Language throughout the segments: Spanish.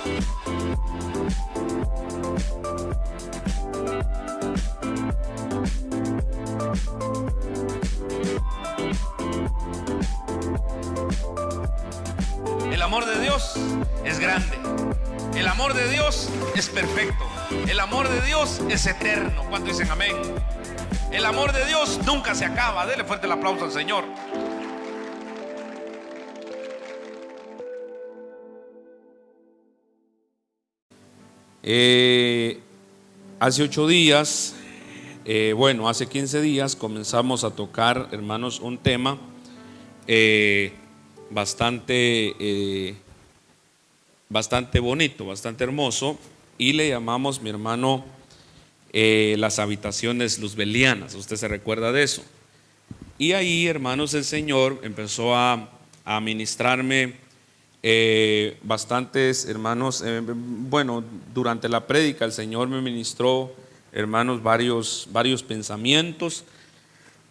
El amor de Dios es grande. El amor de Dios es perfecto. El amor de Dios es eterno. ¿Cuántos dicen amén? El amor de Dios nunca se acaba. Dele fuerte el aplauso al Señor. Hace 8 días, hace 15 días comenzamos a tocar, hermanos, un tema bastante bonito, bastante hermoso, y le llamamos, mi hermano, las habitaciones luzbelianas. Usted se recuerda de eso. Y ahí, hermanos, el Señor empezó a ministrarme bastantes, hermanos, durante la prédica el Señor me ministró, hermanos, varios pensamientos,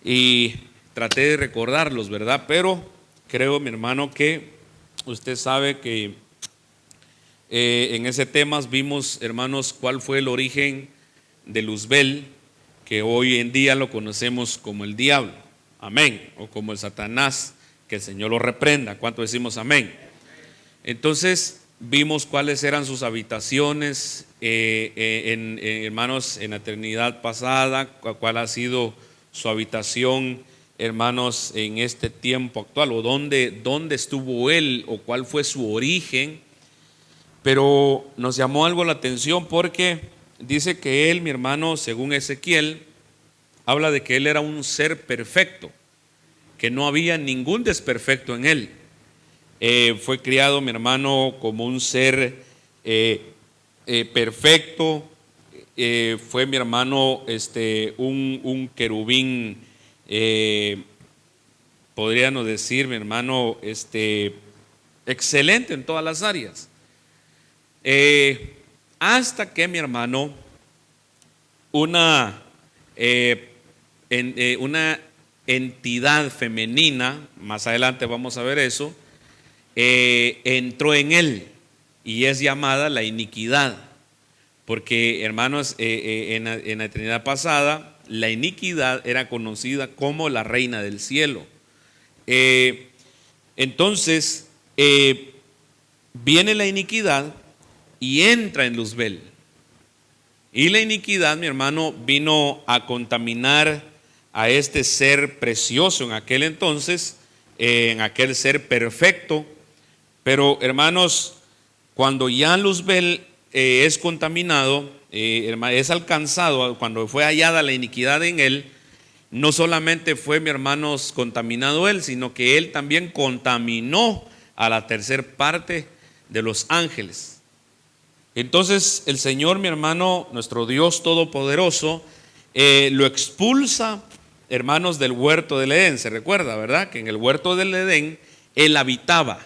y traté de recordarlos, ¿verdad? Pero creo, mi hermano, que usted sabe que en ese tema vimos, hermanos, cuál fue el origen de Luzbel, que hoy en día lo conocemos como el diablo, amén, o como el Satanás, que el Señor lo reprenda. ¿Cuánto decimos amén? Entonces vimos cuáles eran sus habitaciones, hermanos, en la eternidad pasada, cuál ha sido su habitación, hermanos, en este tiempo actual, o dónde estuvo él, o cuál fue su origen. Pero nos llamó algo la atención porque dice que él, mi hermano, según Ezequiel, habla de que él era un ser perfecto, que no había ningún desperfecto en él. Fue criado, mi hermano, como un ser perfecto. Fue, mi hermano, un querubín, podríamos decir, mi hermano, excelente en todas las áreas. Hasta que, mi hermano, una entidad femenina, más adelante vamos a ver eso, entró en él, y es llamada la iniquidad. Porque, hermanos, en la eternidad pasada, la iniquidad era conocida como la reina del cielo. Entonces viene la iniquidad y entra en Luzbel. Y la iniquidad, mi hermano, vino a contaminar a este ser precioso en aquel entonces, en aquel ser perfecto. Pero, hermanos, cuando ya Luzbel es contaminado, es alcanzado, cuando fue hallada la iniquidad en él, no solamente fue, mi hermanos, contaminado él, sino que él también contaminó a la tercer parte de los ángeles. Entonces el Señor, mi hermano, nuestro Dios todopoderoso, lo expulsa, hermanos, del huerto del Edén. Se recuerda, ¿verdad? Que en el huerto del Edén él habitaba.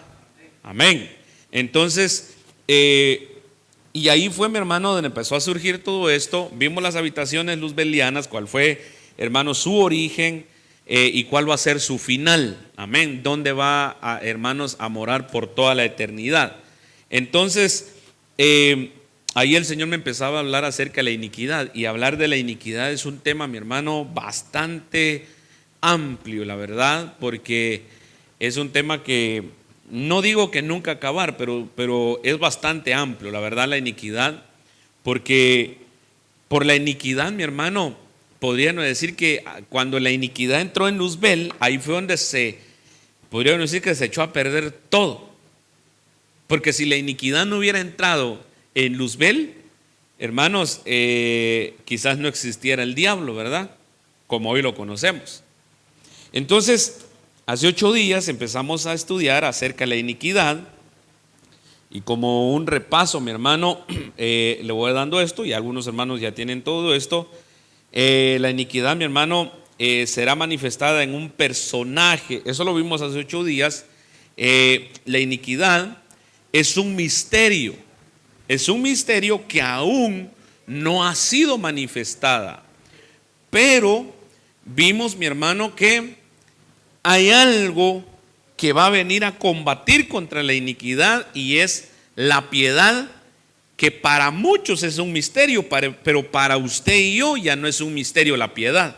Amén. Entonces, y ahí fue, mi hermano, donde empezó a surgir todo esto. Vimos las habitaciones luzbelianas, cuál fue, hermano, su origen, y cuál va a ser su final. Amén. Dónde va, hermanos, a morar por toda la eternidad. Entonces, ahí el Señor me empezaba a hablar acerca de la iniquidad, y hablar de la iniquidad es un tema, mi hermano, bastante amplio, la verdad, porque es un tema que no digo que nunca acabar, pero es bastante amplio, la verdad, la iniquidad, porque por la iniquidad, mi hermano, podríamos decir que cuando la iniquidad entró en Luzbel, ahí fue donde podríamos decir que se echó a perder todo. Porque si la iniquidad no hubiera entrado en Luzbel, hermanos, quizás no existiera el diablo, ¿verdad? Como hoy lo conocemos. Entonces, hace 8 días empezamos a estudiar acerca de la iniquidad, y como un repaso, mi hermano, le voy dando esto, y algunos hermanos ya tienen todo esto. La iniquidad, mi hermano, será manifestada en un personaje. Eso lo vimos hace 8 días. La iniquidad es un misterio que aún no ha sido manifestada. Pero vimos, mi hermano, que hay algo que va a venir a combatir contra la iniquidad, y es la piedad que para muchos es un misterio, pero para usted y yo ya no es un misterio la piedad,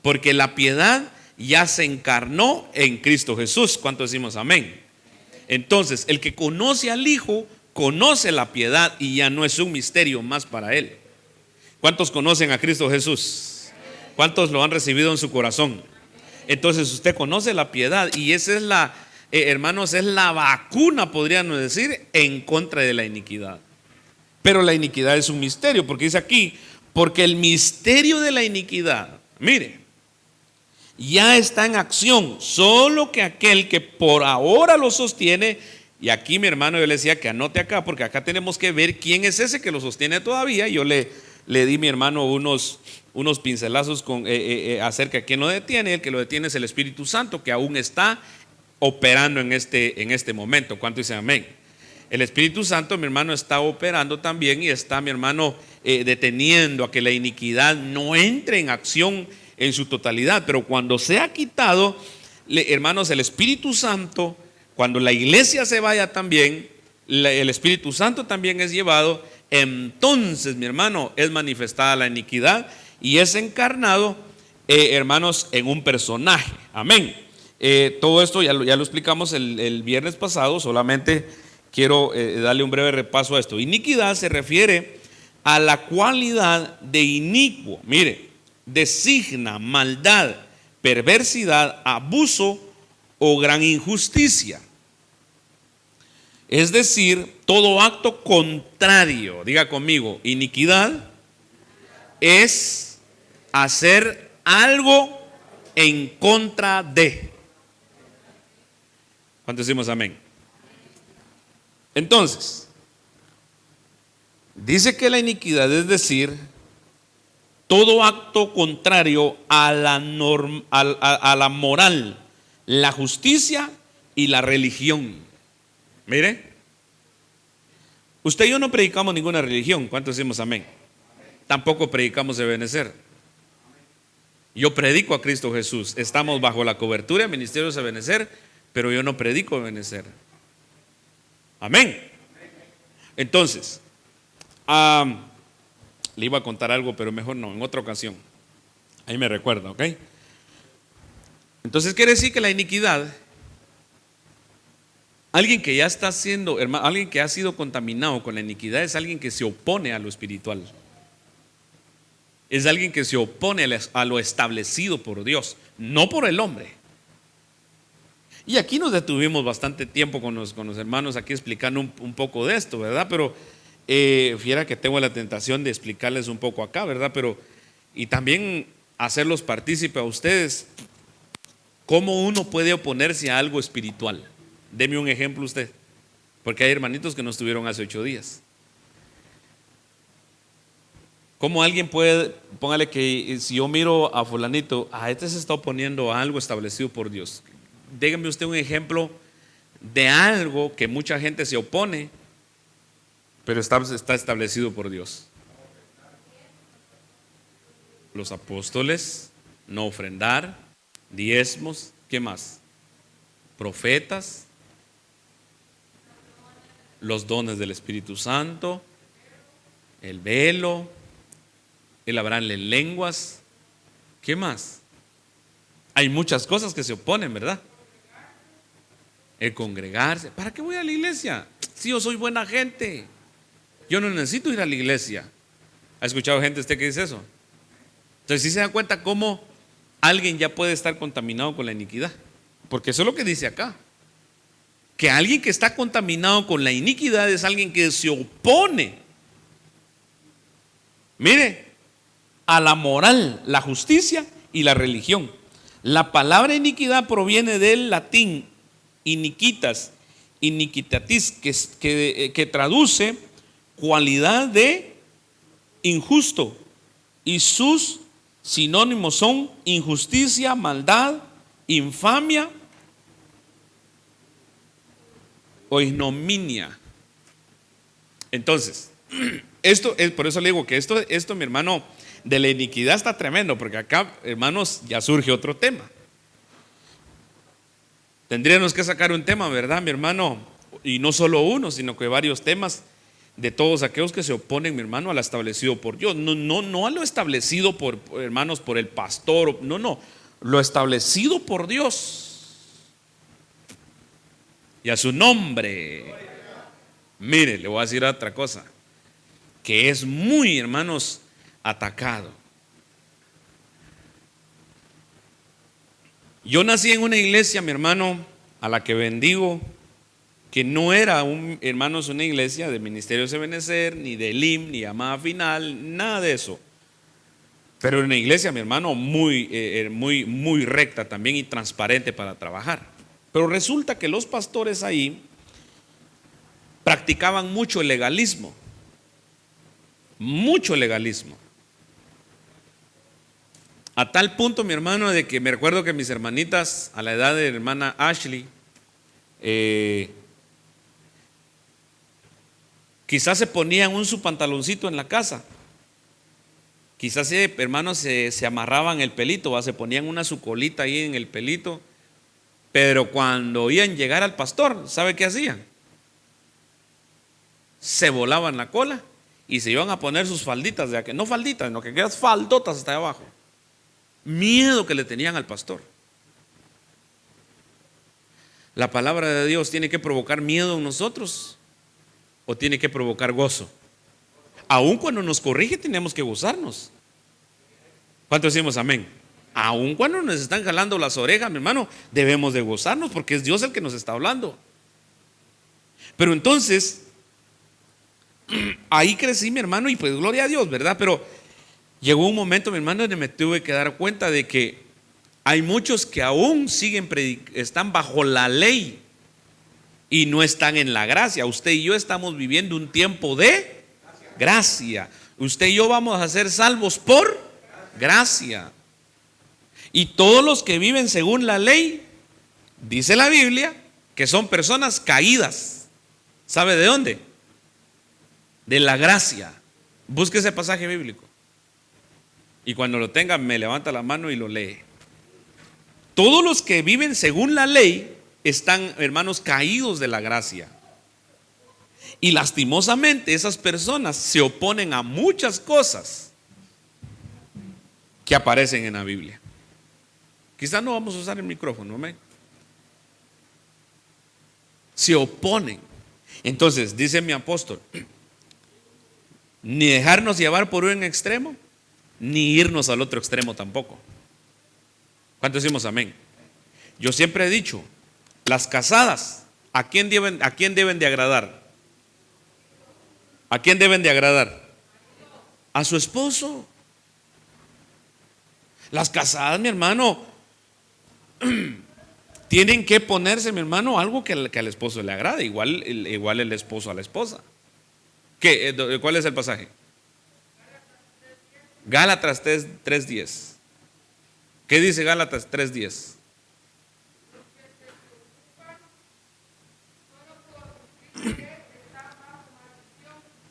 porque la piedad ya se encarnó en Cristo Jesús. ¿Cuánto decimos amén? Entonces, el que conoce al Hijo conoce la piedad y ya no es un misterio más para él. ¿Cuántos conocen a Cristo Jesús? ¿Cuántos lo han recibido en su corazón? Entonces usted conoce la piedad y esa es la, hermanos, es la vacuna, podríamos decir, en contra de la iniquidad. Pero la iniquidad es un misterio, porque dice aquí, porque el misterio de la iniquidad, mire, ya está en acción, solo que aquel que por ahora lo sostiene. Y aquí, mi hermano, yo le decía que anote acá, porque acá tenemos que ver quién es ese que lo sostiene todavía. Yo le di, mi hermano, unos pincelazos acerca de quién lo detiene. El que lo detiene es el Espíritu Santo, que aún está operando en este momento. ¿Cuánto dicen amén? El Espíritu Santo, mi hermano, está operando también y está, mi hermano, deteniendo a que la iniquidad no entre en acción en su totalidad. Pero cuando sea quitado, hermanos, el Espíritu Santo, cuando la iglesia se vaya también, el Espíritu Santo también es llevado. Entonces, mi hermano, es manifestada la iniquidad y es encarnado, hermanos, en un personaje. Amén. Todo esto ya lo explicamos el viernes pasado. Solamente quiero darle un breve repaso a esto. Iniquidad se refiere a la cualidad de inicuo. Mire, designa maldad, perversidad, abuso o gran injusticia. Es decir, todo acto contrario. Diga conmigo, iniquidad es hacer algo en contra de. ¿Cuántos decimos amén? Entonces, dice que la iniquidad es decir, todo acto contrario a la moral, la justicia y la religión. Mire, usted y yo no predicamos ninguna religión. ¿Cuántos decimos amén? Tampoco predicamos Ebenecer. Yo predico a Cristo Jesús. Estamos bajo la cobertura del ministerio de Ebenecer, pero yo no predico Ebenecer. Amén. Entonces, le iba a contar algo, pero mejor no, en otra ocasión. Ahí me recuerda, ¿ok? Entonces quiere decir que la iniquidad, alguien que ya está siendo, alguien que ha sido contaminado con la iniquidad, es alguien que se opone a lo espiritual. Es alguien que se opone a lo establecido por Dios, no por el hombre. Y aquí nos detuvimos bastante tiempo con los hermanos aquí explicando un poco de esto, ¿verdad? Pero fiera que tengo la tentación de explicarles un poco acá, ¿verdad? Pero, y también hacerlos partícipe a ustedes, cómo uno puede oponerse a algo espiritual. Deme un ejemplo usted, porque hay hermanitos que no estuvieron hace 8 días. ¿Cómo alguien puede, póngale que si yo miro a fulanito, este se está oponiendo a algo establecido por Dios? Déjeme usted un ejemplo de algo que mucha gente se opone, pero está establecido por Dios. Los apóstoles, no ofrendar, diezmos, ¿qué más? Profetas, los dones del Espíritu Santo, el velo, el hablarle en lenguas, ¿qué más? Hay muchas cosas que se oponen, ¿verdad? El congregarse. ¿Para qué voy a la iglesia? Si yo soy buena gente, yo no necesito ir a la iglesia. ¿Ha escuchado gente usted que dice eso? Entonces sí se da cuenta cómo alguien ya puede estar contaminado con la iniquidad, porque eso es lo que dice acá, que alguien que está contaminado con la iniquidad es alguien que se opone, mire, a la moral, la justicia y la religión. La palabra iniquidad proviene del latín iniquitas, iniquitatis, que traduce cualidad de injusto, y sus sinónimos son injusticia, maldad, infamia o ignominia. Entonces, esto es, por eso le digo que esto, mi hermano, de la iniquidad está tremendo, porque acá, hermanos, ya surge otro tema. Tendríamos que sacar un tema, ¿verdad, mi hermano? Y no solo uno, sino que varios temas de todos aquellos que se oponen, mi hermano, a lo establecido por Dios. No a lo establecido por hermanos, por el pastor. No, lo establecido por Dios. Y a su nombre. Mire, le voy a decir otra cosa, que es muy, hermanos, atacado. Yo nací en una iglesia, mi hermano, a la que bendigo, que no era hermanos, una iglesia de Ministerio de Benecer, ni de LIM, ni llamada final, nada de eso. Pero una iglesia, mi hermano, muy recta también y transparente para trabajar. Pero resulta que los pastores ahí practicaban mucho legalismo. Mucho legalismo. A tal punto, mi hermano, de que me recuerdo que mis hermanitas, a la edad de la hermana Ashley, quizás se ponían su pantaloncito en la casa. Quizás, hermanos, se amarraban el pelito, se ponían su colita ahí en el pelito. Pero cuando oían llegar al pastor, ¿sabe qué hacían? Se volaban la cola y se iban a poner sus falditas, no falditas, sino que quedan faldotas hasta abajo. Miedo que le tenían al pastor. La palabra de Dios tiene que provocar miedo en nosotros o tiene que provocar gozo. Aun cuando nos corrige tenemos que gozarnos. ¿Cuántos decimos amén? Aun cuando nos están jalando las orejas, mi hermano, debemos de gozarnos porque es Dios el que nos está hablando. Pero entonces, ahí crecí, mi hermano, y pues gloria a Dios, ¿verdad? Pero llegó un momento, mi hermano, donde me tuve que dar cuenta de que hay muchos que aún están bajo la ley y no están en la gracia. Usted y yo estamos viviendo un tiempo de gracia. Usted y yo vamos a ser salvos por gracia. Y todos los que viven según la ley, dice la Biblia, que son personas caídas. ¿Sabe de dónde? De la gracia. Busque ese pasaje bíblico. Y cuando lo tenga, me levanta la mano y lo lee. Todos los que viven según la ley están, hermanos, caídos de la gracia. Y lastimosamente esas personas se oponen a muchas cosas que aparecen en la Biblia. Quizás no vamos a usar el micrófono, ¿me? Se oponen. Entonces, dice mi apóstol, ni dejarnos llevar por un extremo, ni irnos al otro extremo tampoco. ¿Cuántos decimos amén? Yo siempre he dicho, las casadas, ¿a quién deben de agradar? ¿A quién deben de agradar? A su esposo. Las casadas, mi hermano, tienen que ponerse, mi hermano, algo que al esposo le agrade, igual el esposo a la esposa. ¿Cuál es el pasaje? Gálatas 3:10. ¿Qué dice Gálatas 3:10?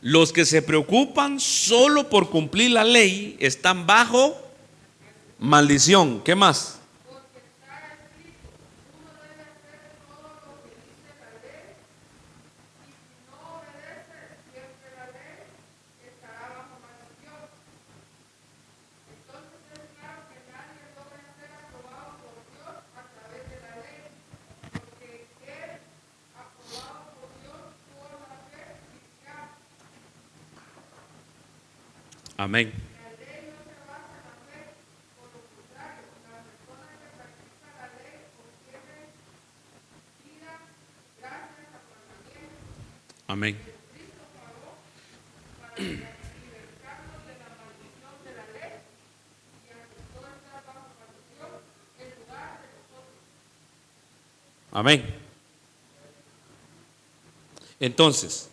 Los que se preocupan solo por cumplir la ley están bajo maldición. ¿Qué más? Amén. Amén. Amén. Entonces,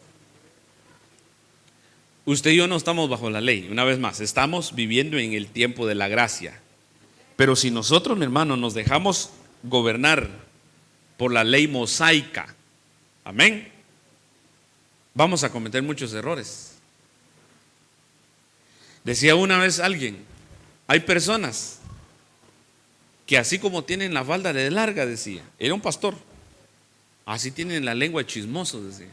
usted y yo no estamos bajo la ley, una vez más, estamos viviendo en el tiempo de la gracia. Pero si nosotros, mi hermano, nos dejamos gobernar por la ley mosaica, amén, vamos a cometer muchos errores. Decía una vez alguien, hay personas que así como tienen la falda de larga, decía, era un pastor, así tienen la lengua de chismosos, decía.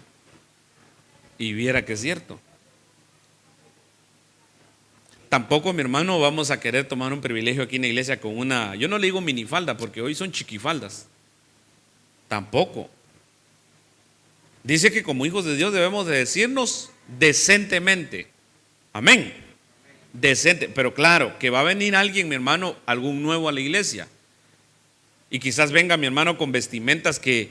Y viera que es cierto. Tampoco, mi hermano, vamos a querer tomar un privilegio aquí en la iglesia con una, yo no le digo minifalda porque hoy son chiquifaldas. Tampoco. Dice que como hijos de Dios debemos de decirnos decentemente. Amén. Decente. Pero claro, que va a venir alguien, mi hermano, algún nuevo a la iglesia. Y quizás venga mi hermano con vestimentas que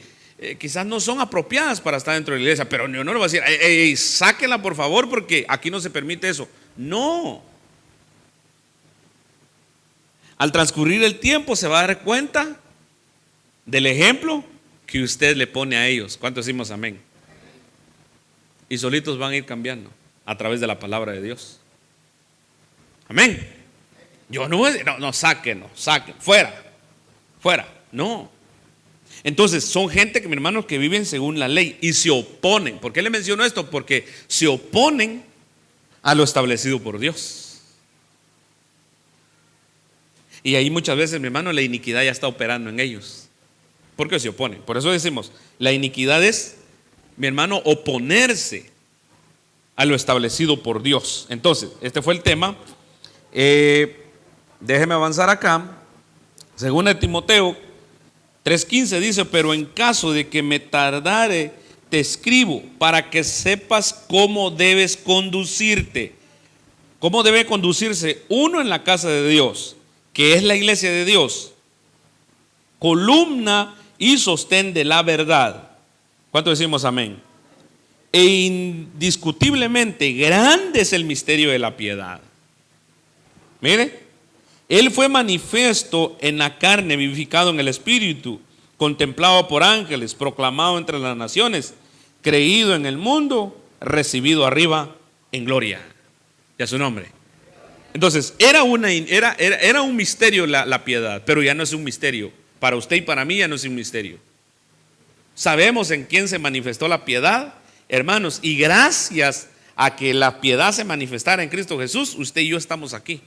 quizás no son apropiadas para estar dentro de la iglesia. Pero yo no le voy a decir, sáquenla por favor porque aquí no se permite eso. No. Al transcurrir el tiempo se va a dar cuenta del ejemplo que usted le pone a ellos. ¿Cuántos decimos amén? Y solitos van a ir cambiando a través de la palabra de Dios. Amén. Yo no voy a decir, no, saquen, fuera. No. Entonces son gente que, mi hermano, que viven según la ley y se oponen. ¿Por qué le menciono esto? Porque se oponen a lo establecido por Dios. Y ahí muchas veces, mi hermano, la iniquidad ya está operando en ellos. ¿Por qué se oponen? Por eso decimos, la iniquidad es, mi hermano, oponerse a lo establecido por Dios. Entonces, este fue el tema. Déjeme avanzar acá. Según de Timoteo 3:15 dice: pero en caso de que me tardare, te escribo para que sepas cómo debes conducirte. ¿Cómo debe conducirse uno en la casa de Dios, que es la iglesia de Dios? Columna y sostén de la verdad. ¿Cuánto decimos amén? E indiscutiblemente grande es el misterio de la piedad. Mire, Él fue manifiesto en la carne, vivificado en el espíritu, contemplado por ángeles, proclamado entre las naciones, creído en el mundo, recibido arriba en gloria. Y a su nombre. Entonces, era un misterio la piedad, pero ya no es un misterio. Para usted y para mí ya no es un misterio. Sabemos en quién se manifestó la piedad, hermanos, y gracias a que la piedad se manifestara en Cristo Jesús, usted y yo estamos aquí.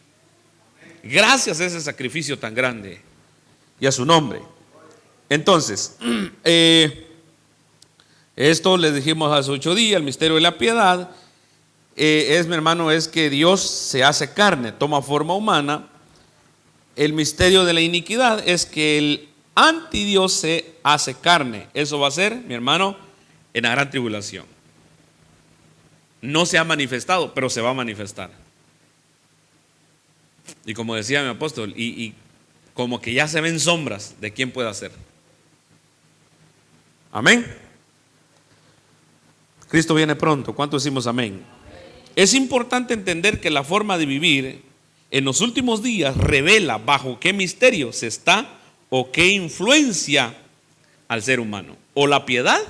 Gracias a ese sacrificio tan grande y a su nombre. Entonces, esto les dijimos hace 8 días, el misterio de la piedad mi hermano, es que Dios se hace carne, toma forma humana. El misterio de la iniquidad es que el antidios se hace carne. Eso va a ser, mi hermano, en la gran tribulación. No se ha manifestado, pero se va a manifestar. Y como decía mi apóstol, y como que ya se ven sombras de quién puede hacer. Amén. Cristo viene pronto. ¿Cuánto decimos amén? Es importante entender que la forma de vivir en los últimos días revela bajo qué misterio se está o qué influencia al ser humano, o la piedad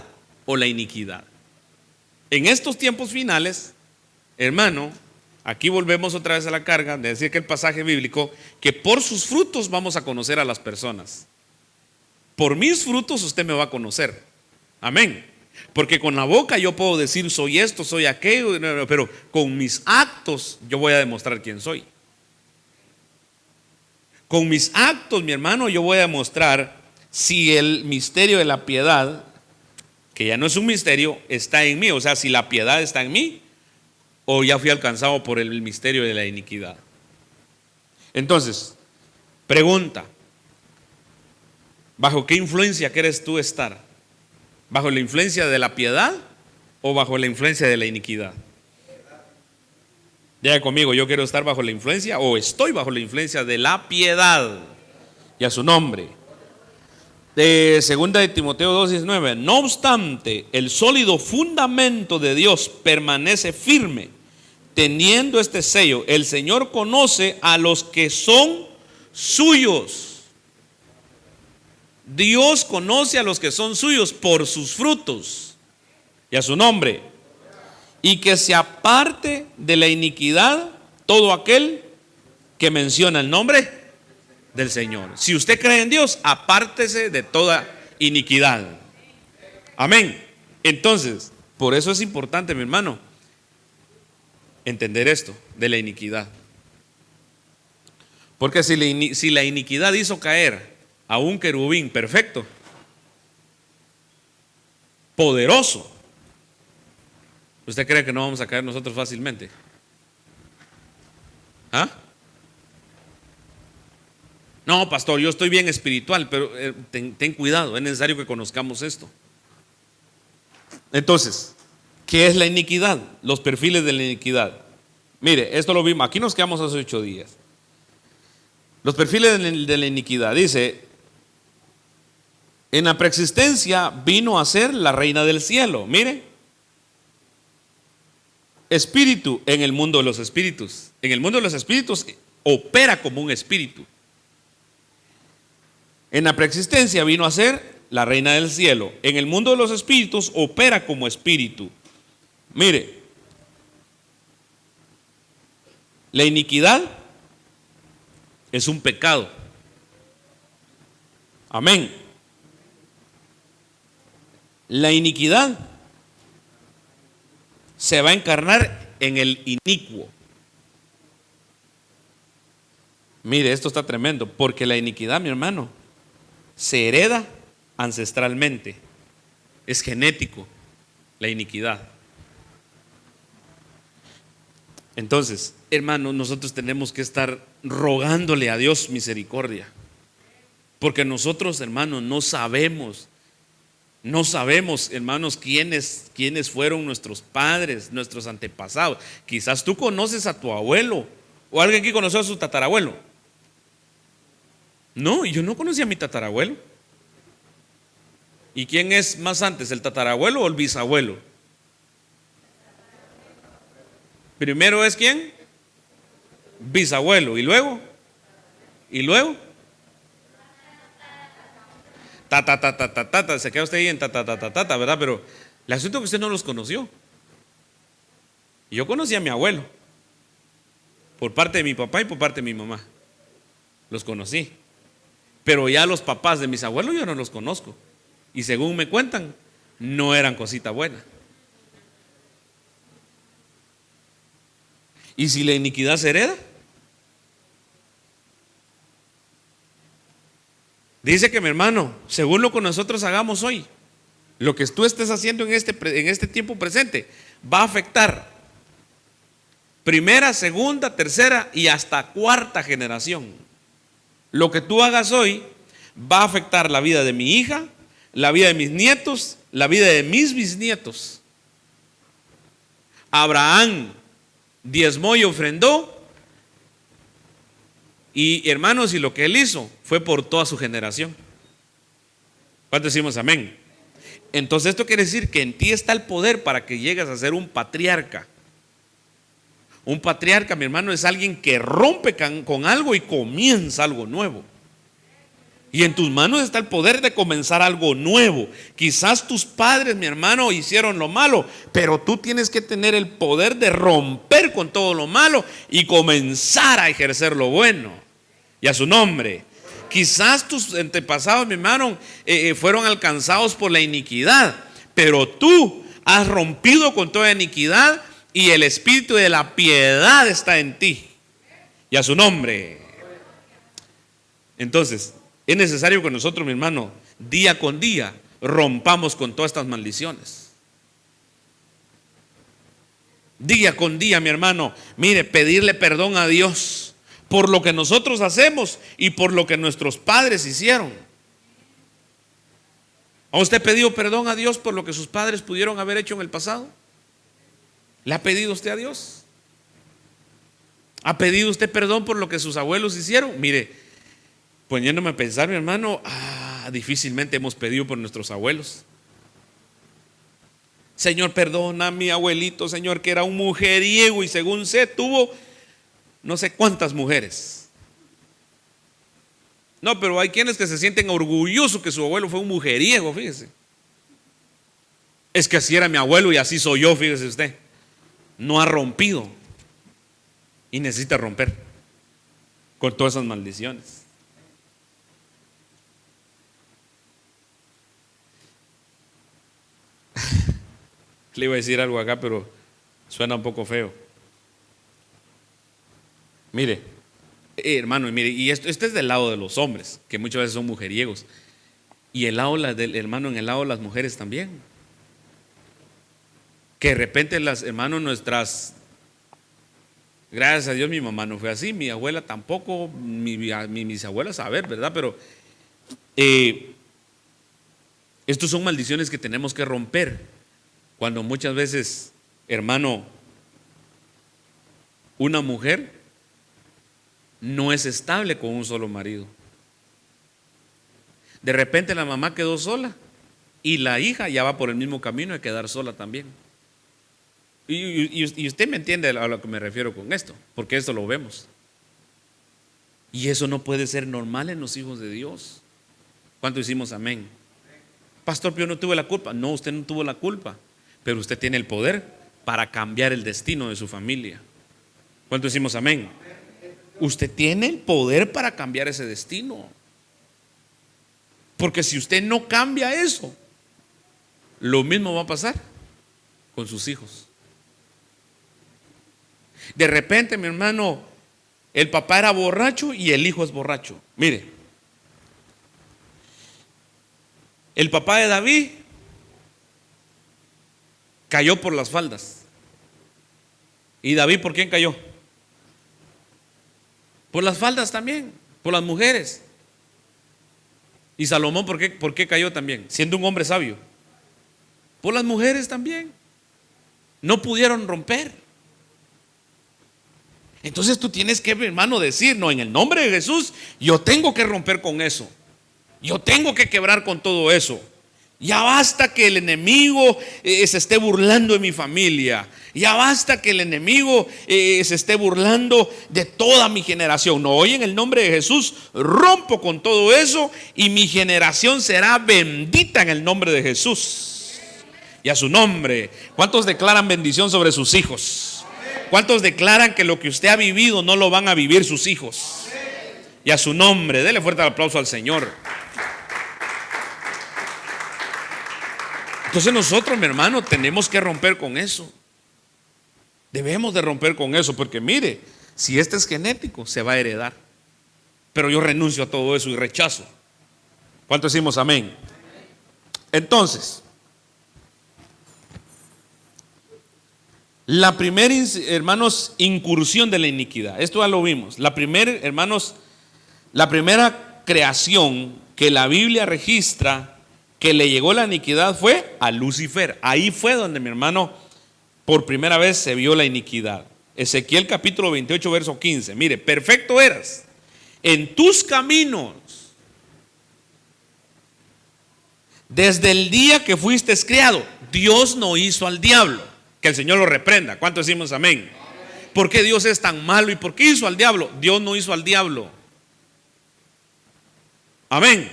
o la iniquidad. En estos tiempos finales, hermano, aquí volvemos otra vez a la carga de decir que el pasaje bíblico, que por sus frutos vamos a conocer a las personas. Por mis frutos usted me va a conocer. Amén. Porque con la boca yo puedo decir soy esto, soy aquello, pero con mis actos yo voy a demostrar quién soy. Con mis actos, mi hermano, yo voy a demostrar si el misterio de la piedad, que ya no es un misterio, está en mí. O sea, si la piedad está en mí o ya fui alcanzado por el misterio de la iniquidad. Entonces, pregunta: ¿bajo qué influencia quieres tú estar? ¿Bajo la influencia de la piedad o bajo la influencia de la iniquidad? Diga conmigo: yo quiero estar bajo la influencia, o estoy bajo la influencia de la piedad. Y a su nombre. De segunda de Timoteo 2:19: no obstante, el sólido fundamento de Dios permanece firme, teniendo este sello: el Señor conoce a los que son suyos. Dios conoce a los que son suyos por sus frutos. Y a su nombre. Y que se aparte de la iniquidad todo aquel que menciona el nombre del Señor. Si usted cree en Dios, apártese de toda iniquidad. Amén. Entonces, por eso es importante, mi hermano, entender esto de la iniquidad. Porque si la iniquidad hizo caer a un querubín perfecto, poderoso, ¿Usted cree que no vamos a caer nosotros fácilmente? ¿Ah? No, pastor, yo estoy bien espiritual, pero ten cuidado, es necesario que conozcamos esto. Entonces, ¿qué es la iniquidad? Los perfiles de la iniquidad. Mire, esto lo vimos, aquí nos quedamos hace 8 días. Los perfiles de la iniquidad, dice, en la preexistencia vino a ser la reina del cielo. Mire, espíritu en el mundo de los espíritus. En el mundo de los espíritus opera como un espíritu. En la preexistencia vino a ser la reina del cielo. En el mundo de los espíritus opera como espíritu. Mire, la iniquidad es un pecado. Amén. La iniquidad se va a encarnar en el inicuo. Mire, esto está tremendo, porque la iniquidad, mi hermano, se hereda ancestralmente. Es genético, la iniquidad. Entonces, hermano, nosotros tenemos que estar rogándole a Dios misericordia. Porque nosotros, hermanos, no sabemos, hermanos, quiénes fueron nuestros padres, nuestros antepasados. Quizás tú conoces a tu abuelo o alguien que conoció a su tatarabuelo. No, yo no conocí a mi tatarabuelo. ¿Y quién es más antes, el tatarabuelo o el bisabuelo? Primero es ¿quién? Bisabuelo. ¿Y luego? Se queda usted ahí en ¿verdad? Pero el asunto es que usted no los conoció. Yo conocí a mi abuelo por parte de mi papá y por parte de mi mamá. Los conocí. Pero ya los papás de mis abuelos yo no los conozco. Y según me cuentan, no eran cosita buena. ¿Y si la iniquidad se hereda? Dice que mi hermano, según lo que nosotros hagamos hoy, lo que tú estés haciendo en este tiempo presente, va a afectar primera, segunda, tercera y hasta cuarta generación. Lo que tú hagas hoy va a afectar la vida de mi hija, la vida de mis nietos, la vida de mis bisnietos. Abraham diezmó y ofrendó, y hermanos, y lo que él hizo fue por toda su generación. ¿Cuántos decimos amén? Entonces esto quiere decir que en ti está el poder para que llegues a ser un patriarca. Un patriarca, mi hermano, es alguien que rompe con algo y comienza algo nuevo. Y en tus manos está el poder de comenzar algo nuevo. Quizás tus padres, mi hermano, hicieron lo malo, pero tú tienes que tener el poder de romper con todo lo malo y comenzar a ejercer lo bueno. Y a su nombre. Quizás tus antepasados, mi hermano, fueron alcanzados por la iniquidad, pero tú has rompido con toda iniquidad y el espíritu de la piedad está en ti. Y a su nombre. Entonces, es necesario que nosotros, mi hermano, día con día rompamos con todas estas maldiciones. Día con día, mi hermano, mire, pedirle perdón a Dios por lo que nosotros hacemos y por lo que nuestros padres hicieron. ¿Ha usted pedido perdón a Dios por lo que sus padres pudieron haber hecho en el pasado? ¿Le ha pedido usted a Dios? ¿Ha pedido usted perdón por lo que sus abuelos hicieron? Mire, poniéndome a pensar, mi hermano, difícilmente hemos pedido por nuestros abuelos. Señor, perdona a mi abuelito, Señor, que era un mujeriego y según sé, tuvo no sé cuántas mujeres. No, pero hay quienes que se sienten orgullosos que su abuelo fue un mujeriego, fíjese. Es que así era mi abuelo y así soy yo, fíjese usted. No ha rompido y necesita romper con todas esas maldiciones. Le iba a decir algo acá, pero suena un poco feo. Mire, hermano, mire, y esto es del lado de los hombres, que muchas veces son mujeriegos. Y el lado del hermano, en el lado de las mujeres también. Que de repente las hermanos nuestras, gracias a Dios mi mamá no fue así, mi abuela tampoco, mis abuelas a ver, ¿verdad? Pero estos son maldiciones que tenemos que romper. Cuando muchas veces, hermano, una mujer no es estable con un solo marido. De repente la mamá quedó sola y la hija ya va por el mismo camino de quedar sola también. Y usted me entiende a lo que me refiero con esto, porque esto lo vemos. Y eso no puede ser normal en los hijos de Dios. ¿Cuánto hicimos amén? Pastor, yo no tuve la culpa. No, usted no tuvo la culpa, pero usted tiene el poder para cambiar el destino de su familia. ¿Cuánto hicimos amén? Usted tiene el poder para cambiar ese destino. Porque si usted no cambia eso, lo mismo va a pasar con sus hijos. De repente, mi hermano, el papá era borracho y el hijo es borracho. Mire, el papá de David cayó por las faldas. ¿Y David por quién cayó? Por las faldas también, por las mujeres. ¿Y Salomón por qué cayó también? Siendo un hombre sabio. Por las mujeres también. No pudieron romper. Entonces tú tienes que, hermano, decir, no, en el nombre de Jesús, yo tengo que romper con eso. Yo tengo que quebrar con todo eso. Ya basta que el enemigo se esté burlando de mi familia. Ya basta que el enemigo se esté burlando de toda mi generación. No, hoy en el nombre de Jesús rompo con todo eso y mi generación será bendita en el nombre de Jesús. Y a su nombre. ¿Cuántos declaran bendición sobre sus hijos? ¿Cuántos declaran que lo que usted ha vivido no lo van a vivir sus hijos? Y a su nombre, dele fuerte aplauso al Señor. Entonces nosotros, mi hermano, tenemos que romper con eso. Debemos de romper con eso, porque mire, si este es genético, se va a heredar. Pero yo renuncio a todo eso y rechazo. ¿Cuánto decimos amén? Entonces, la primera, hermanos, incursión de la iniquidad. Esto ya lo vimos. La primera, hermanos, la primera creación que la Biblia registra que le llegó la iniquidad fue a Lucifer. Ahí fue donde, mi hermano, por primera vez se vio la iniquidad. Ezequiel capítulo 28, verso 15. Mire, perfecto eras en tus caminos desde el día que fuiste criado. Dios no hizo al diablo. Que el Señor lo reprenda. ¿Cuánto decimos amén? ¿Por qué Dios es tan malo y por qué hizo al diablo? Dios no hizo al diablo. Amén.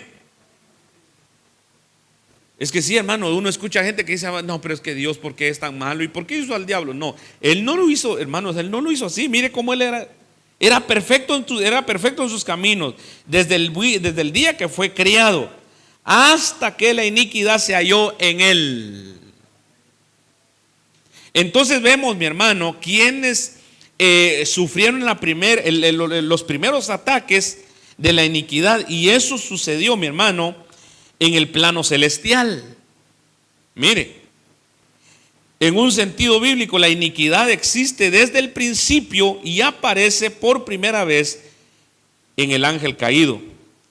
Es que sí, hermano, uno escucha gente que dice, no, pero es que Dios, ¿por qué es tan malo? ¿Y por qué hizo al diablo? No, Él no lo hizo, hermanos, Él no lo hizo así. Mire cómo Él era perfecto en sus caminos, desde el día que fue criado, hasta que la iniquidad se halló en Él. Entonces vemos, mi hermano, quienes sufrieron los primeros ataques de la iniquidad, y eso sucedió, mi hermano, en el plano celestial. Mire, en un sentido bíblico, la iniquidad existe desde el principio y aparece por primera vez en el ángel caído.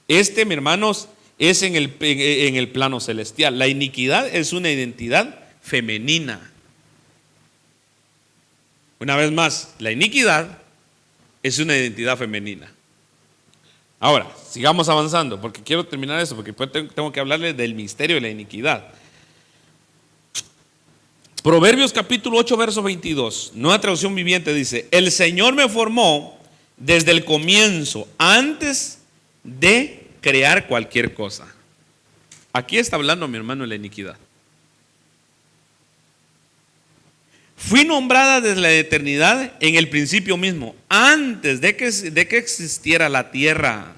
Mi hermanos, es en el plano celestial. La iniquidad es una identidad femenina. Una vez más, la iniquidad es una identidad femenina. Ahora, sigamos avanzando, porque quiero terminar eso, porque después tengo que hablarles del misterio de la iniquidad. Proverbios capítulo 8, verso 22, Nueva Traducción Viviente dice: el Señor me formó desde el comienzo, antes de crear cualquier cosa. Aquí está hablando, mi hermano, de la iniquidad. Fui nombrada desde la eternidad en el principio mismo, antes de que existiera la tierra.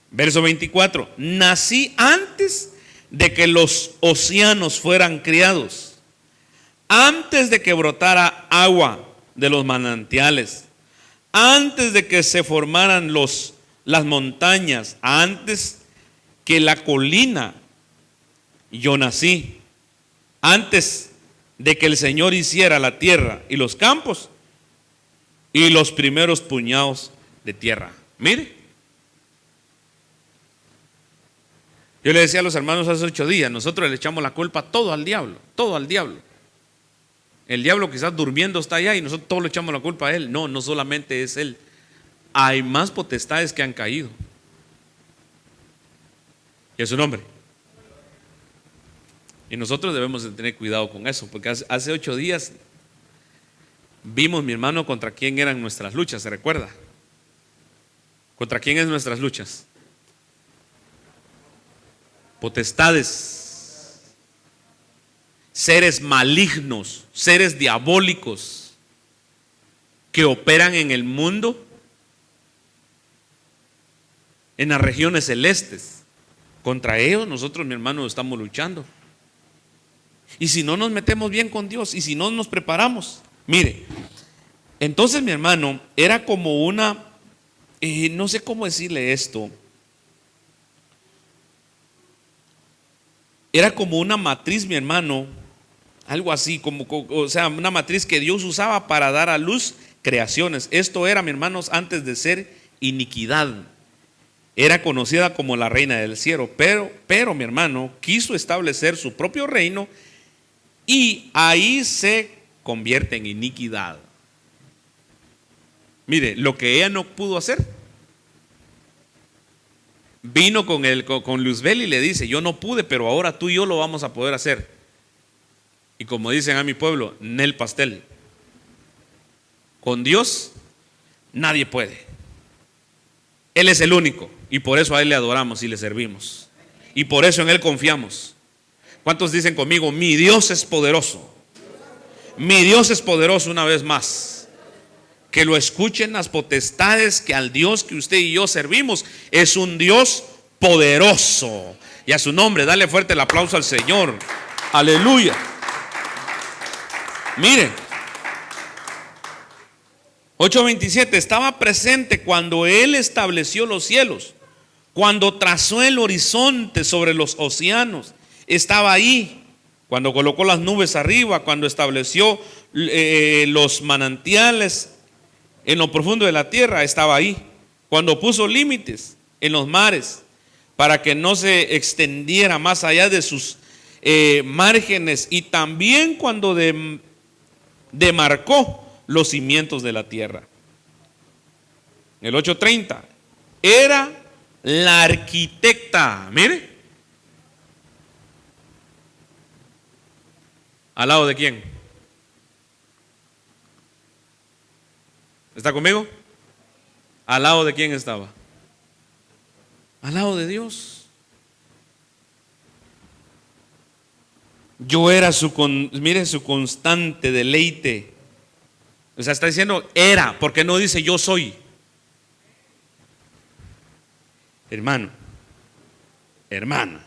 Verso 24. Nací antes de que los océanos fueran criados, antes de que brotara agua de los manantiales, antes de que se formaran las montañas, antes que la colina, yo nací. antes de que el Señor hiciera la tierra y los campos y los primeros puñados de tierra. Mire, yo le decía a los hermanos hace 8 días, nosotros le echamos la culpa todo al diablo, todo al diablo. El diablo quizás durmiendo está allá y nosotros todos le echamos la culpa a él. No, no solamente es él. Hay más potestades que han caído. Y es su nombre. Y nosotros debemos de tener cuidado con eso, porque hace 8 días vimos, mi hermano, contra quién eran nuestras luchas, ¿se recuerda? ¿Contra quién es nuestras luchas? Potestades, seres malignos, seres diabólicos que operan en el mundo, en las regiones celestes. Contra ellos nosotros, mi hermano, estamos luchando. Y si no nos metemos bien con Dios, y si no nos preparamos, mire, entonces, mi hermano, era como una, no sé cómo decirle esto, era como una matriz, mi hermano, algo así, o sea, una matriz que Dios usaba para dar a luz creaciones. Esto era, mis hermanos, antes de ser iniquidad. Era conocida como la reina del cielo, pero mi hermano quiso establecer su propio reino y ahí se convierte en iniquidad. Mire, lo que ella no pudo hacer, vino con Luzbel y le dice: yo no pude, pero ahora tú y yo lo vamos a poder hacer. Y como dicen a mi pueblo, Nel pastel. Con Dios nadie puede. Él es el único y por eso a Él le adoramos y le servimos. Y por eso en Él confiamos. ¿Cuántos dicen conmigo: mi Dios es poderoso? Mi Dios es poderoso, una vez más. Que lo escuchen las potestades, que al Dios que usted y yo servimos es un Dios poderoso. Y a su nombre, dale fuerte el aplauso al Señor. Aleluya. Mire, 8:27, estaba presente cuando Él estableció los cielos, cuando trazó el horizonte sobre los océanos. Estaba ahí cuando colocó las nubes arriba, cuando estableció los manantiales en lo profundo de la tierra. Estaba ahí cuando puso límites en los mares para que no se extendiera más allá de sus márgenes, y también cuando demarcó los cimientos de la tierra. El 8:30, era la arquitecta. Mire, ¿al lado de quién? ¿Está conmigo? ¿Al lado de quién estaba? Al lado de Dios. Yo era su constante deleite. O sea, está diciendo era, porque no dice yo soy. Hermano, hermana,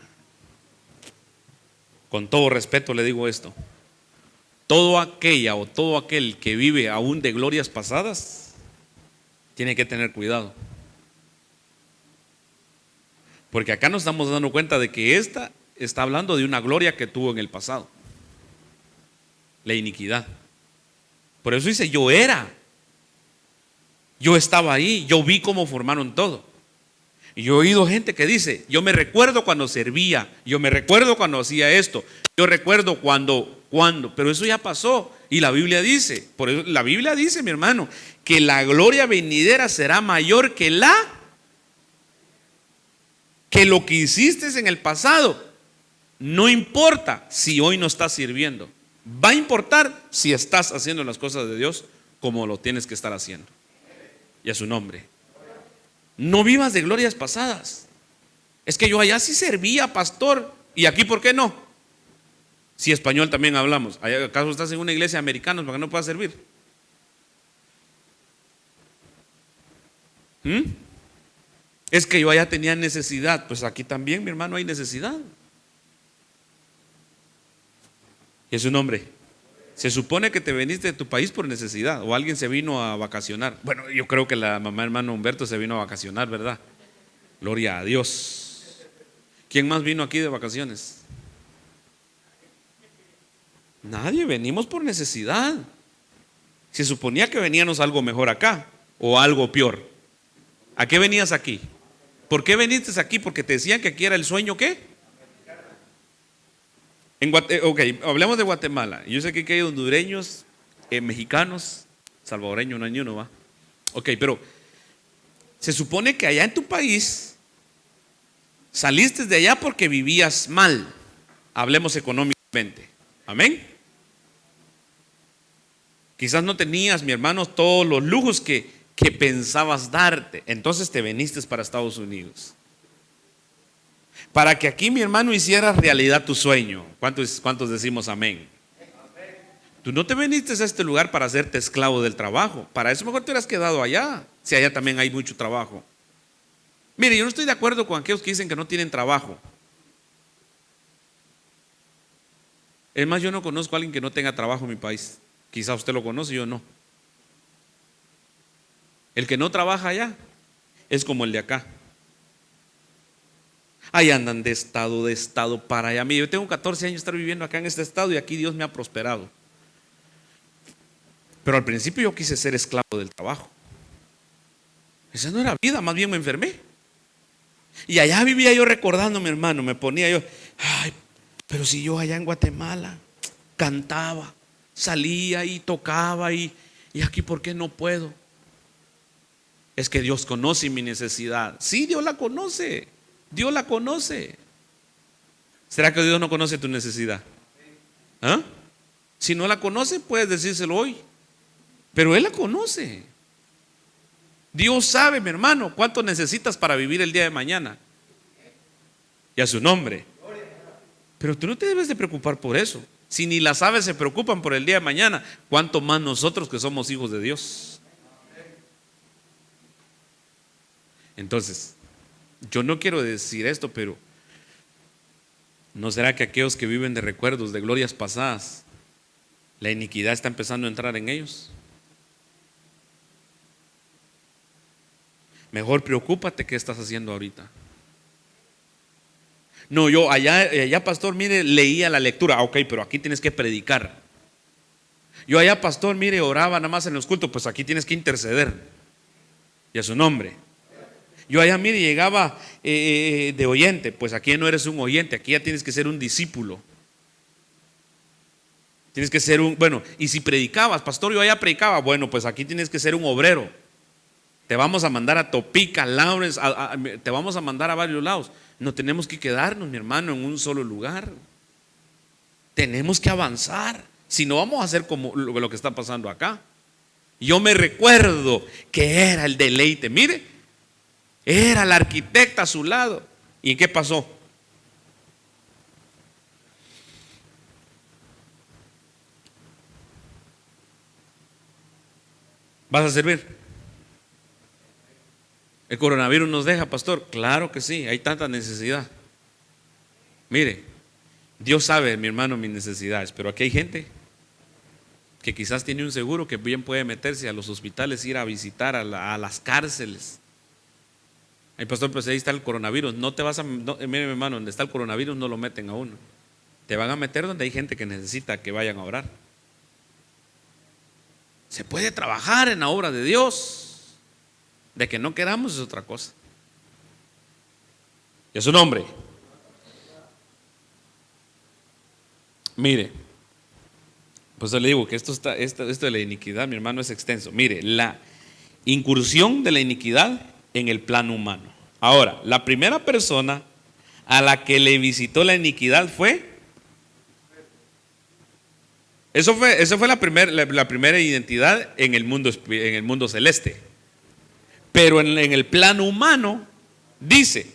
con todo respeto le digo esto: todo aquella o todo aquel que vive aún de glorias pasadas tiene que tener cuidado, porque acá nos estamos dando cuenta de que esta está hablando de una gloria que tuvo en el pasado, la iniquidad. Por eso dice yo era, yo estaba ahí, yo vi cómo formaron todo. Y yo he oído gente que dice: yo me recuerdo cuando servía, yo me recuerdo cuando hacía esto, yo recuerdo cuando, pero eso ya pasó. Y la Biblia dice, por eso la Biblia dice, mi hermano, que la gloria venidera será mayor que lo que hiciste en el pasado. No importa si hoy no estás sirviendo, va a importar si estás haciendo las cosas de Dios como lo tienes que estar haciendo. Y a su nombre. No vivas de glorias pasadas. Es que yo allá sí servía, pastor, y aquí ¿por qué no? Si español también hablamos. ¿Acaso estás en una iglesia americana para que no puedas servir? Es que yo allá tenía necesidad. Pues aquí también, mi hermano, hay necesidad. Y es su nombre. Se supone que te veniste de tu país por necesidad, o alguien se vino a vacacionar. Bueno, yo creo que la mamá hermano Humberto se vino a vacacionar, ¿verdad? Gloria a Dios. ¿Quién más vino aquí de vacaciones? Nadie, venimos por necesidad. Se suponía que veníamos algo mejor acá o algo peor. ¿A qué venías aquí? ¿Por qué viniste aquí? Porque te decían que aquí era el sueño, ¿qué? Ok, hablemos de Guatemala. Yo sé que aquí hay hondureños, mexicanos, salvadoreños, no hay ni uno, ¿va? Ok, pero se supone que allá en tu país saliste de allá porque vivías mal. Hablemos económicamente. Amén. Quizás no tenías, mi hermano, todos los lujos que pensabas darte. Entonces te viniste para Estados Unidos. Para que aquí, mi hermano, hicieras realidad tu sueño. ¿Cuántos decimos amén? Tú no te viniste a este lugar para hacerte esclavo del trabajo. Para eso mejor te hubieras quedado allá, si allá también hay mucho trabajo. Mire, yo no estoy de acuerdo con aquellos que dicen que no tienen trabajo. Es más, yo no conozco a alguien que no tenga trabajo en mi país. Quizá usted lo conoce, yo no. El que no trabaja allá es como el de acá. Ahí andan de estado para allá. Mire, yo tengo 14 años de estar viviendo acá en este estado y aquí Dios me ha prosperado. Pero al principio yo quise ser esclavo del trabajo. Esa no era vida, más bien me enfermé. Y allá vivía yo recordando, mi hermano, me ponía yo, ay, pero si yo allá en Guatemala cantaba, salía y tocaba y aquí, ¿por qué no puedo? Es que Dios conoce mi necesidad. Sí, Dios la conoce. Dios la conoce. ¿Será que Dios no conoce tu necesidad? ¿Ah? Si no la conoce, puedes decírselo hoy. Pero Él la conoce. Dios sabe, mi hermano, cuánto necesitas para vivir el día de mañana. Y a su nombre. Pero tú no te debes de preocupar por eso. Si ni las aves se preocupan por el día de mañana, ¿cuánto más nosotros que somos hijos de Dios? Entonces, yo no quiero decir esto, pero ¿no será que aquellos que viven de recuerdos, de glorias pasadas, la iniquidad está empezando a entrar en ellos? Mejor preocúpate qué estás haciendo ahorita. No, yo allá pastor, mire, leía la lectura. Ok, pero aquí tienes que predicar. Yo allá pastor, mire, oraba nada más en los cultos. Pues aquí tienes que interceder. Y a su nombre. Yo allá, mire, llegaba de oyente. Pues aquí no eres un oyente, aquí ya tienes que ser un discípulo. Tienes que ser bueno, y si predicabas, pastor, yo allá predicaba. Bueno, pues aquí tienes que ser un obrero. Te vamos a mandar a Topica, Lawrence, te vamos a mandar a varios lados. No tenemos que quedarnos, mi hermano, en un solo lugar. Tenemos que avanzar. Si no, vamos a hacer como lo que está pasando acá. Yo me recuerdo que era el deleite. Mire, era la arquitecta a su lado. ¿Y qué pasó? ¿Vas a servir? ¿El coronavirus nos deja, pastor? Claro que sí, hay tanta necesidad. Mire, Dios sabe, mi hermano, mis necesidades, pero aquí hay gente que quizás tiene un seguro que bien puede meterse a los hospitales, ir a visitar a las cárceles. Ay, pastor, pues ahí está el coronavirus. No te vas a, no, mire, mi hermano, donde está el coronavirus no lo meten a uno. Te van a meter donde hay gente que necesita que vayan a orar. Se puede trabajar en la obra de Dios. De que no queramos es otra cosa. Y a su nombre. Mire, pues yo le digo que esto de la iniquidad, mi hermano, es extenso. Mire, la incursión de la iniquidad en el plano humano. Ahora, la primera persona a la que le visitó la iniquidad fue. Esa fue la primera identidad en el mundo celeste. Pero en el plano humano dice,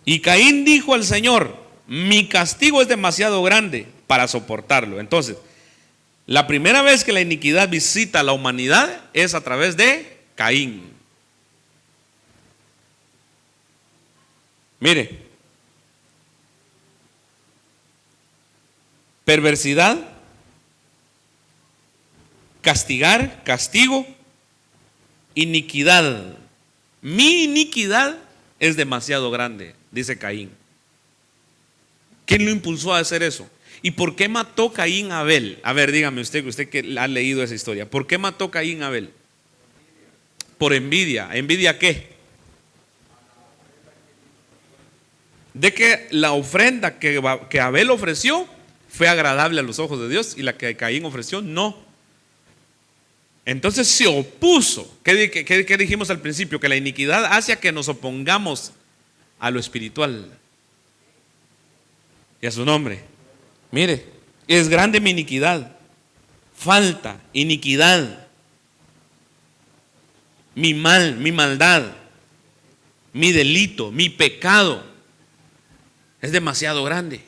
y Caín dijo al Señor, mi castigo es demasiado grande para soportarlo. Entonces, la primera vez que la iniquidad visita a la humanidad es a través de Caín. Mire, perversidad, castigo, iniquidad. Mi iniquidad es demasiado grande, dice Caín. ¿Quién lo impulsó a hacer eso? ¿Y por qué mató Caín a Abel? A ver, dígame usted que ha leído esa historia. ¿Por qué mató Caín a Abel? Por envidia. ¿Envidia qué? De que la ofrenda que Abel ofreció fue agradable a los ojos de Dios y la que Caín ofreció no. Entonces se opuso. ¿Qué dijimos al principio? Que la iniquidad hace a que nos opongamos a lo espiritual y a su nombre. Mire, es grande mi iniquidad, falta, iniquidad, mi mal, mi maldad, mi delito, mi pecado es demasiado grande.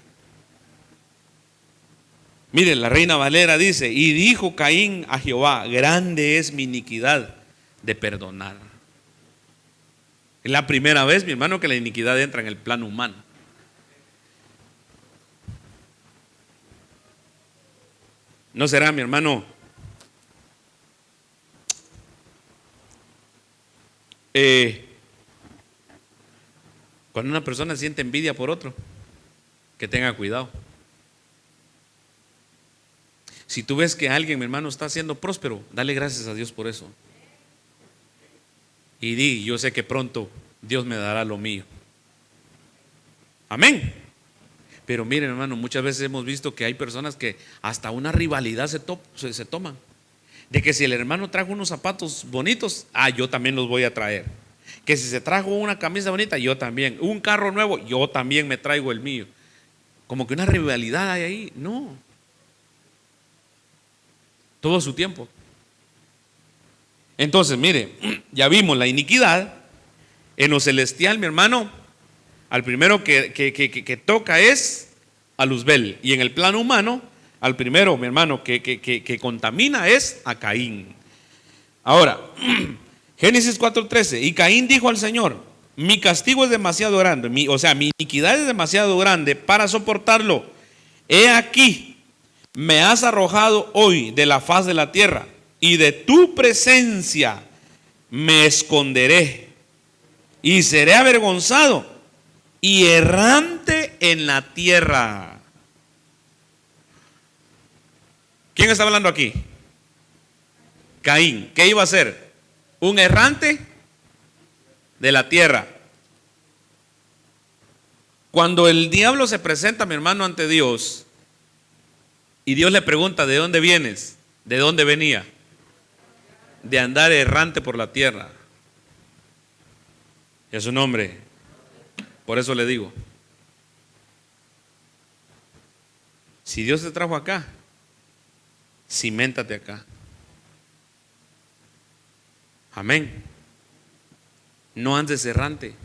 Mire, la Reina Valera dice: y dijo Caín a Jehová, grande es mi iniquidad de perdonar. Es la primera vez, mi hermano, que la iniquidad entra en el plano humano. ¿No será, mi hermano, cuando una persona siente envidia por otro, que tenga cuidado? Si tú ves que alguien, mi hermano, está siendo próspero, dale gracias a Dios por eso. Y di: yo sé que pronto Dios me dará lo mío. Amén. Pero miren, hermano, muchas veces hemos visto que hay personas que hasta una rivalidad se toman. De que si el hermano trajo unos zapatos bonitos, yo también los voy a traer. Que si se trajo una camisa bonita, yo también. Un carro nuevo, yo también me traigo el mío. Como que una rivalidad hay ahí. No. Todo su tiempo. Entonces, mire, ya vimos la iniquidad. En lo celestial, mi hermano, al primero que toca es a Luzbel. Y en el plano humano, al primero, mi hermano, que contamina es a Caín. Ahora, Génesis 4:13. Y Caín dijo al Señor: mi castigo es demasiado grande, mi iniquidad es demasiado grande para soportarlo. He aquí, me has arrojado hoy de la faz de la tierra, y de tu presencia me esconderé, y seré avergonzado y errante en la tierra. ¿Quién está hablando aquí? Caín. ¿Qué iba a ser? Un errante de la tierra. Cuando el diablo se presenta, mi hermano, ante Dios, y Dios le pregunta: ¿de dónde vienes? ¿De dónde venía? De andar errante por la tierra. Y a su nombre. Por eso le digo, si Dios te trajo acá, ciméntate acá. Amén. No andes errante.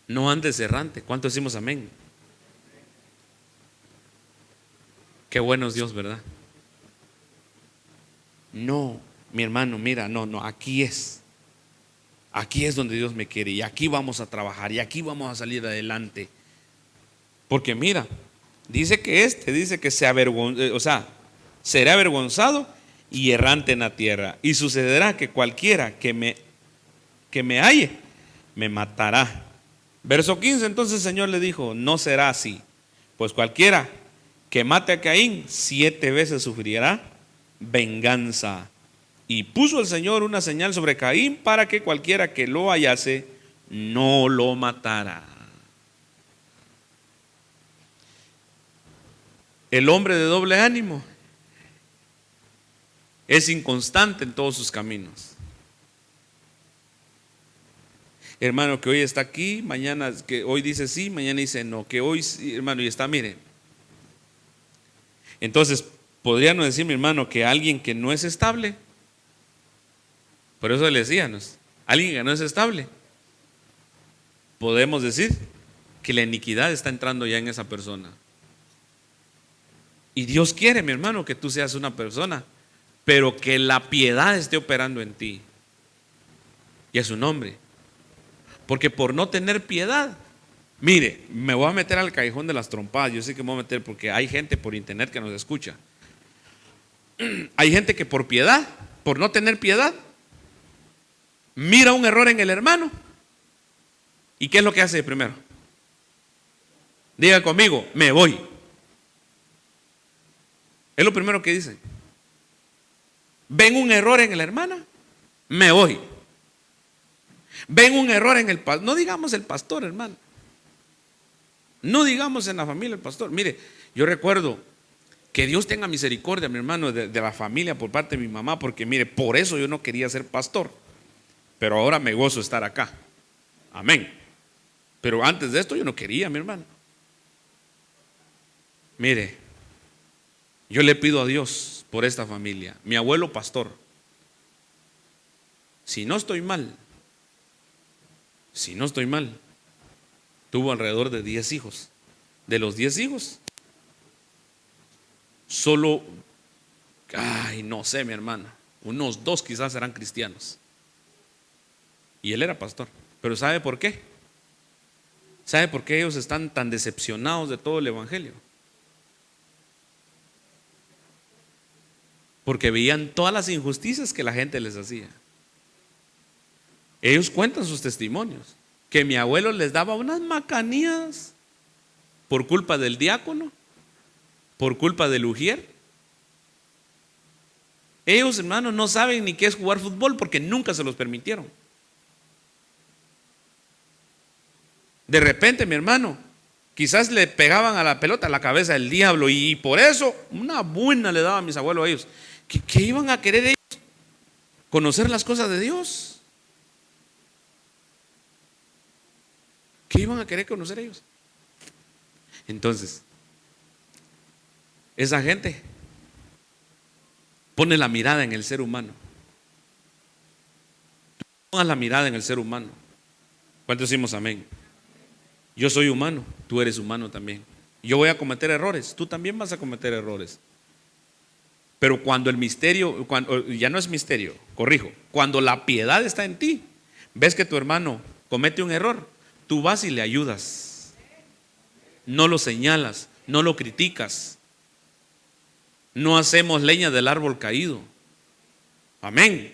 No andes errante. ¿Cuánto decimos amén? Qué bueno es Dios, ¿verdad? No, mi hermano, mira, no, aquí es donde Dios me quiere, y aquí vamos a trabajar, y aquí vamos a salir adelante. Porque mira, dice que será avergonzado y errante en la tierra, y sucederá que cualquiera que me halle, me matará. Verso 15, entonces el Señor le dijo: no será así, pues cualquiera que mate a Caín 7 veces sufrirá venganza. Y puso el Señor una señal sobre Caín para que cualquiera que lo hallase no lo matara. El hombre de doble ánimo es inconstante en todos sus caminos. Hermano, que hoy está aquí, mañana, que hoy dice sí, mañana dice no, que hoy sí, hermano, y está, mire. Entonces, podríamos decir, mi hermano, que alguien que no es estable, por eso le decíamos, alguien que no es estable, podemos decir que la iniquidad está entrando ya en esa persona. Y Dios quiere, mi hermano, que tú seas una persona, pero que la piedad esté operando en ti. Y a su nombre. Porque por no tener piedad, mire, me voy a meter al callejón de las trompadas. Yo sé que me voy a meter porque hay gente por internet que nos escucha. Hay gente que por piedad, por no tener piedad, mira un error en el hermano. ¿Y qué es lo que hace primero? Diga conmigo, me voy. Es lo primero que dice. ¿Ven un error en la hermana? Me voy. ¿Ven un error en el pastor? No digamos el pastor, hermano. No digamos en la familia el pastor. Mire, yo recuerdo que Dios tenga misericordia, mi hermano, de la familia por parte de mi mamá, porque mire, por eso yo no quería ser pastor. Pero ahora me gozo estar acá. Amén. Pero antes de esto yo no quería, mi hermano. Mire, yo le pido a Dios por esta familia. Mi abuelo pastor, si no estoy mal, tuvo alrededor de 10 hijos. De los 10 hijos, solo, no sé, mi hermano, unos 2 quizás eran cristianos. Y él era pastor. Pero ¿sabe por qué? ¿Sabe por qué ellos están tan decepcionados de todo el evangelio? Porque veían todas las injusticias que la gente les hacía. Ellos cuentan sus testimonios, que mi abuelo les daba unas macanías por culpa del diácono, por culpa del ujier. Ellos, hermanos, no saben ni qué es jugar fútbol porque nunca se los permitieron. De repente, mi hermano, quizás le pegaban a la pelota a la cabeza del diablo, y por eso una buena le daba a mis abuelos a ellos. ¿Qué iban a querer ellos? ¿Conocer las cosas de Dios? ¿Qué iban a querer conocer ellos? Entonces, esa gente pone la mirada en el ser humano. Tú pongas la mirada en el ser humano. ¿Cuántos decimos amén? Yo soy humano, tú eres humano también. Yo voy a cometer errores, tú también vas a cometer errores. Pero cuando el misterio, ya no es misterio, corrijo, cuando la piedad está en ti, ves que tu hermano comete un error, tú vas y le ayudas. No lo señalas, no lo criticas. No hacemos leña del árbol caído. Amén.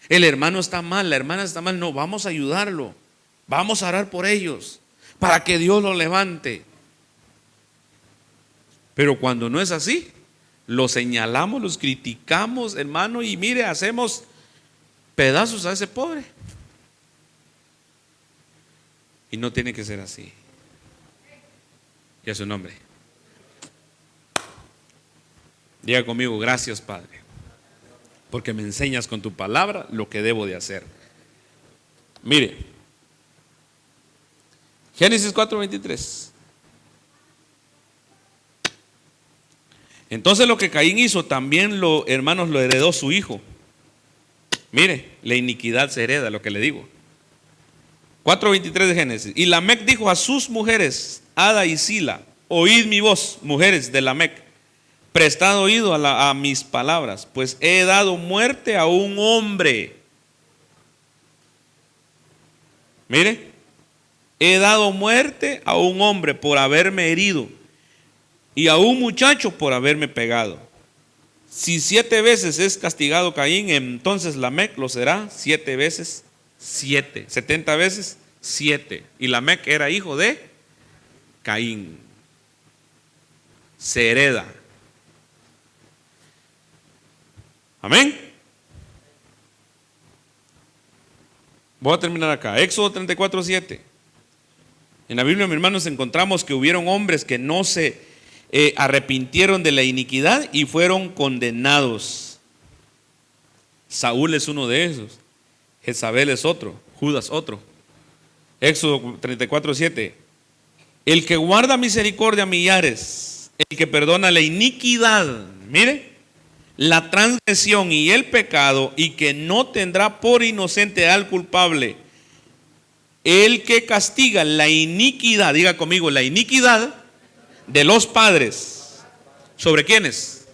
El hermano está mal, la hermana está mal, no, vamos a ayudarlo. Vamos a orar por ellos para que Dios los levante. Pero cuando no es así, los señalamos, los criticamos, hermano, y mire, hacemos pedazos a ese pobre. Y no tiene que ser así. Y a su nombre. Diga conmigo, gracias, Padre, porque me enseñas con tu palabra lo que debo de hacer. Mire, Génesis 4:23. Entonces lo que Caín hizo también hermanos, lo heredó su hijo. Mire, la iniquidad se hereda, lo que le digo. 4:23 de Génesis. Y Lamec dijo a sus mujeres, Ada y Sila, oíd mi voz, mujeres de Lamec, prestad oído a mis palabras, pues he dado muerte a un hombre. Mire, he dado muerte a un hombre por haberme herido, y a un muchacho por haberme pegado. Si 7 veces es castigado Caín, entonces Lamec lo será 7 veces 7, 70 veces 7. Y Lamec era hijo de Caín. Se hereda. Amén. Voy a terminar acá. Éxodo 34:7. En la Biblia, mis hermanos, encontramos que hubieron hombres que no se arrepintieron de la iniquidad y fueron condenados. Saúl es uno de esos. Jezabel es otro. Judas otro. Éxodo 34:7. El que guarda misericordia a millares, el que perdona la iniquidad, mire, la transgresión y el pecado, y que no tendrá por inocente al culpable. El que castiga la iniquidad, diga conmigo, la iniquidad de los padres. ¿Sobre quiénes?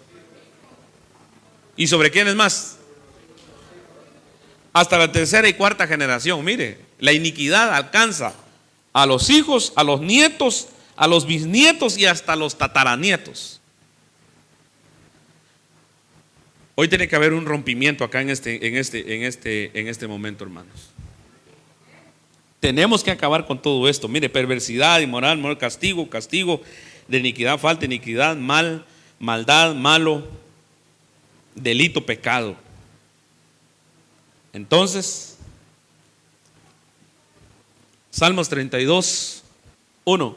¿Y sobre quiénes más? Hasta la 3ª y 4ª generación. Mire, la iniquidad alcanza a los hijos, a los nietos, a los bisnietos y hasta los tataranietos. Hoy tiene que haber un rompimiento acá en este momento, hermanos. Tenemos que acabar con todo esto. Mire, perversidad, inmoral, moral, castigo, castigo, de iniquidad, falta, iniquidad, mal, maldad, malo, delito, pecado. Entonces, Salmos 32, 1.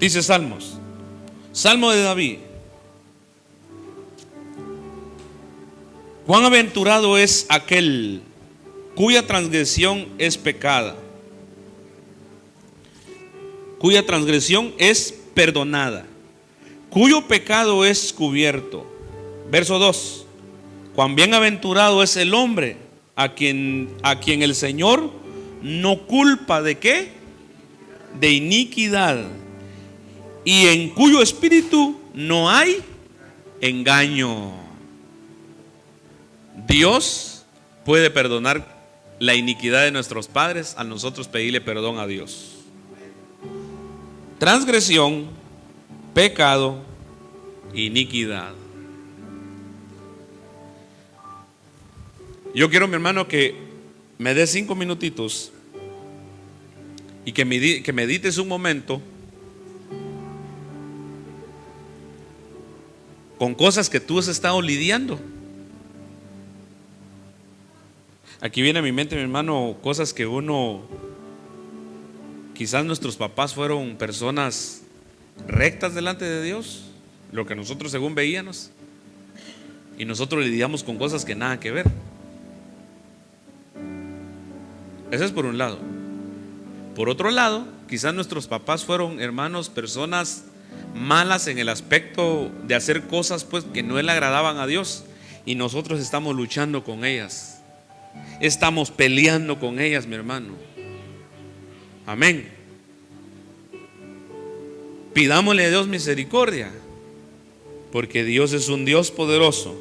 Dice Salmo de David: cuán aventurado es aquel cuya transgresión es pecada, cuya transgresión es perdonada, cuyo pecado es cubierto. Verso 2: cuán bienaventurado es el hombre a quien el Señor no culpa ¿de qué? De iniquidad, y en cuyo espíritu no hay engaño. Dios puede perdonar la iniquidad de nuestros padres al nosotros pedirle perdón a Dios. Transgresión, pecado, iniquidad. Yo quiero, mi hermano, que me des 5 minutitos y que medites un momento con cosas que tú has estado lidiando. Aquí viene a mi mente, mi hermano, cosas que quizás nuestros papás fueron personas rectas delante de Dios, lo que nosotros según veíamos, y nosotros lidiamos con cosas que nada que ver. Eso es por un lado. Por otro lado, quizás nuestros papás fueron, hermanos, personas malas en el aspecto de hacer cosas pues que no le agradaban a Dios, y nosotros estamos luchando con ellas, estamos peleando con ellas, mi hermano. Amén. Pidámosle a Dios misericordia, porque Dios es un Dios poderoso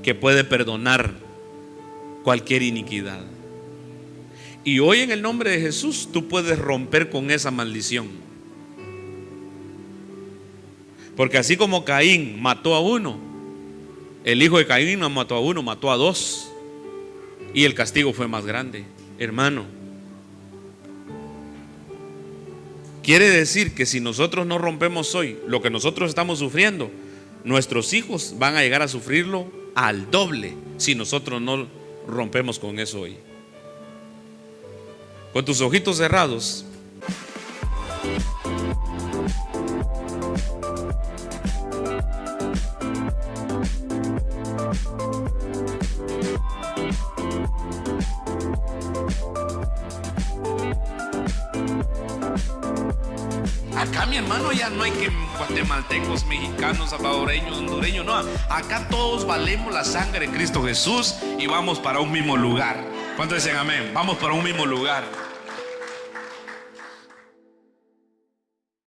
que puede perdonar cualquier iniquidad. Y hoy, en el nombre de Jesús, tú puedes romper con esa maldición. Porque así como Caín mató a uno, el hijo de Caín no mató a uno, mató a 2, y el castigo fue más grande. Hermano, quiere decir que si nosotros no rompemos hoy lo que nosotros estamos sufriendo, nuestros hijos van a llegar a sufrirlo al doble si nosotros no rompemos con eso hoy. Con tus ojitos cerrados, acá, mi hermano, ya no hay que guatemaltecos, mexicanos, salvadoreños, hondureños, no. Acá todos valemos la sangre de Cristo Jesús y vamos para un mismo lugar. ¿Cuántos dicen amén? Vamos para un mismo lugar.